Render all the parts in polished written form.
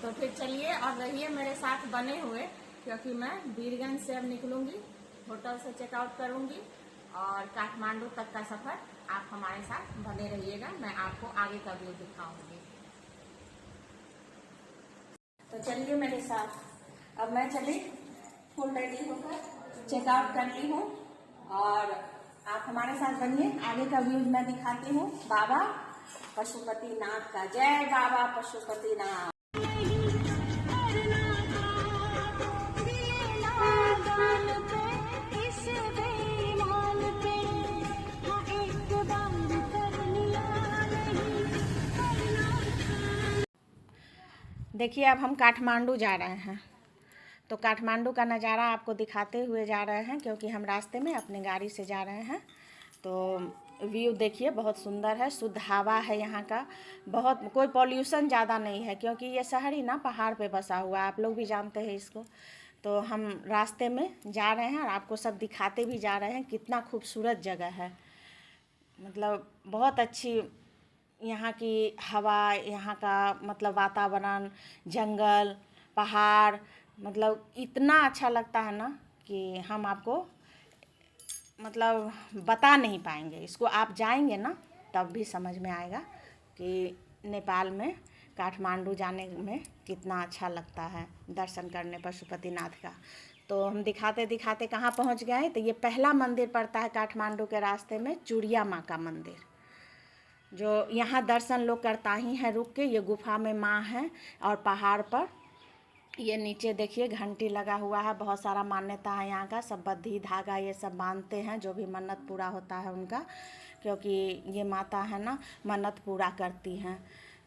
तो फिर चलिए और रहिए मेरे साथ बने हुए, क्योंकि मैं वीरगंज से अब निकलूंगी, होटल से चेकआउट करूंगी और काठमांडू तक का सफर आप हमारे साथ बने रहिएगा। मैं आपको आगे का व्यू दिखाऊंगी। तो चलिए मेरे साथ। अब मैं चली फुल रेडी होकर चेकआउट कर ली हूँ और आप हमारे साथ बनिए। आगे का व्यू मैं दिखाती हूँ बाबा पशुपतिनाथ का। जय बाबा पशुपतिनाथ। देखिए अब हम काठमांडू जा रहे हैं, तो काठमांडू का नज़ारा आपको दिखाते हुए जा रहे हैं, क्योंकि हम रास्ते में अपनी गाड़ी से जा रहे हैं। तो व्यू देखिए बहुत सुंदर है, शुद्ध हवा है यहाँ का, बहुत कोई पॉल्यूशन ज़्यादा नहीं है, क्योंकि ये शहर ही ना पहाड़ पे बसा हुआ है, आप लोग भी जानते हैं इसको। तो हम रास्ते में जा रहे हैं और आपको सब दिखाते भी जा रहे हैं कितना खूबसूरत जगह है। मतलब बहुत अच्छी यहाँ की हवा, यहाँ का मतलब वातावरण, जंगल, पहाड़, मतलब इतना अच्छा लगता है ना कि हम आपको मतलब बता नहीं पाएंगे। इसको आप जाएंगे ना तब भी समझ में आएगा कि नेपाल में काठमांडू जाने में कितना अच्छा लगता है दर्शन करने पशुपतिनाथ का। तो हम दिखाते दिखाते कहाँ पहुँच गए हैं, तो ये पहला मंदिर पड़ता है काठमांडू के रास्ते में, चूड़िया माँ का मंदिर, जो यहाँ दर्शन लोग करता ही है रुक के। ये गुफा में माँ है और पहाड़ पर ये नीचे देखिए घंटी लगा हुआ है। बहुत सारा मान्यता है यहाँ का, सब बद्धी धागा ये सब बांधते हैं, जो भी मन्नत पूरा होता है उनका, क्योंकि ये माता है ना मन्नत पूरा करती हैं।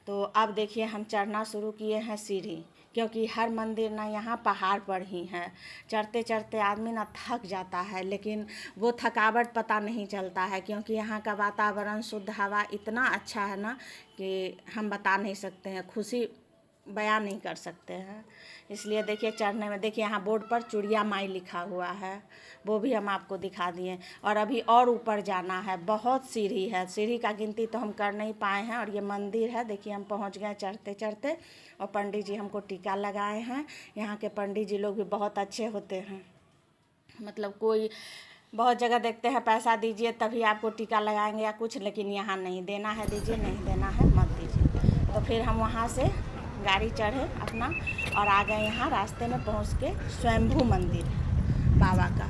तो अब देखिए हम चढ़ना शुरू किए हैं सीढ़ी, क्योंकि हर मंदिर ना यहाँ पहाड़ पर ही है। चढ़ते चढ़ते आदमी ना थक जाता है, लेकिन वो थकावट पता नहीं चलता है, क्योंकि यहाँ का वातावरण, शुद्ध हवा इतना अच्छा है ना कि हम बता नहीं सकते हैं, खुशी बयान नहीं कर सकते हैं। इसलिए देखिए चढ़ने में देखिए यहाँ बोर्ड पर चूड़िया माई लिखा हुआ है, वो भी हम आपको दिखा दिए। और अभी और ऊपर जाना है, बहुत सीढ़ी है, सीढ़ी का गिनती तो हम कर नहीं पाए हैं। और ये मंदिर है, देखिए हम पहुँच गए चढ़ते चढ़ते, और पंडित जी हमको टीका लगाए हैं। यहाँ के पंडित जी लोग भी बहुत अच्छे होते हैं। मतलब कोई बहुत जगह देखते हैं पैसा दीजिए तभी आपको टीका लगाएंगे या कुछ, लेकिन यहाँ नहीं, देना है दीजिए, नहीं देना है मत दीजिए। तो फिर हम वहाँ से गाड़ी चढ़े अपना और आ गए यहाँ। रास्ते में पहुँच के स्वयंभू मंदिर है बाबा का,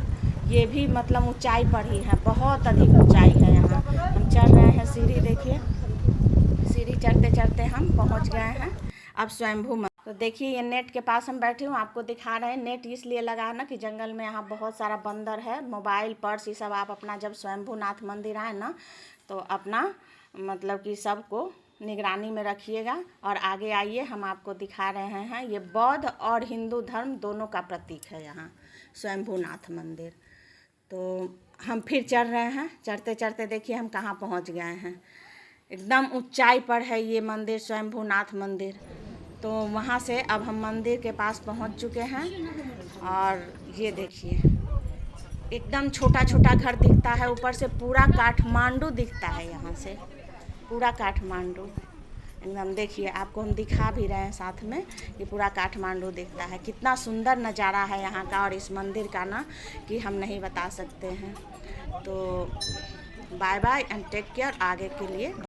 ये भी मतलब ऊंचाई पर ही है, बहुत अधिक ऊंचाई है यहाँ। हम चढ़ रहे हैं सीढ़ी, देखिए सीढ़ी चढ़ते चढ़ते हम पहुँच गए हैं अब स्वयंभू मंदिर। तो देखिए ये नेट के पास हम बैठे हूँ, आपको दिखा रहे हैं। नेट इसलिए लगा है ना कि जंगल में यहाँ बहुत सारा बंदर है, मोबाइल पर्स ये सब आप अपना जब स्वयंभूनाथ मंदिर आए ना तो अपना मतलब कि सबको निगरानी में रखिएगा। और आगे आइए हम आपको दिखा रहे हैं, ये बौद्ध और हिंदू धर्म दोनों का प्रतीक है यहाँ स्वयंभूनाथ मंदिर। तो हम फिर चढ़ रहे हैं, चढ़ते चढ़ते देखिए हम कहाँ पहुँच गए हैं, एकदम ऊंचाई पर है ये मंदिर स्वयंभूनाथ मंदिर। तो वहाँ से अब हम मंदिर के पास पहुँच चुके हैं और ये देखिए एकदम छोटा छोटा घर दिखता है, ऊपर से पूरा काठमांडू दिखता है, यहाँ से पूरा काठमांडू एकदम। देखिए आपको हम दिखा भी रहे हैं साथ में, ये पूरा काठमांडू दिखता है। कितना सुंदर नज़ारा है यहाँ का और इस मंदिर का ना कि हम नहीं बता सकते हैं। तो bye bye and take care, आगे के लिए